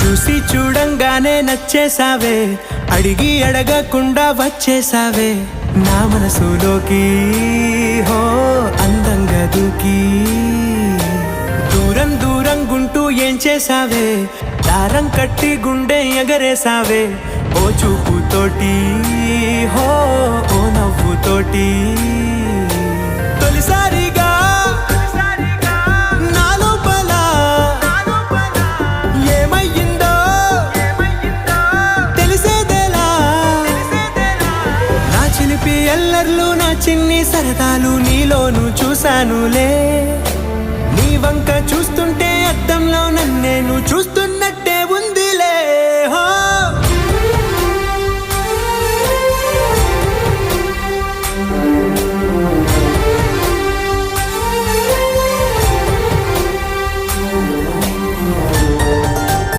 చూసి చూడంగానే నచ్చేసావే, అడిగి అడగకుండా వచ్చేసావే నా మనసులోకి. హో అందంగా దూకి దూరం దూరం గుంటూ ఏం చేసావే, దారం కట్టి గుండె ఎగరేసావే ఓ చూపుతోటి. హో ఓ నవ్వుతోటి తొలిసారిగా నా లోపల ఏమయ్యిందో తెలిసేదేలా. నా చిలిపి ఎల్లర్లు నా చిన్ని సరదాలు నీలోను చూశానులే. నీ వంక చూస్తుంటే అద్దంలో నన్నేను చూస్తున్నట్టు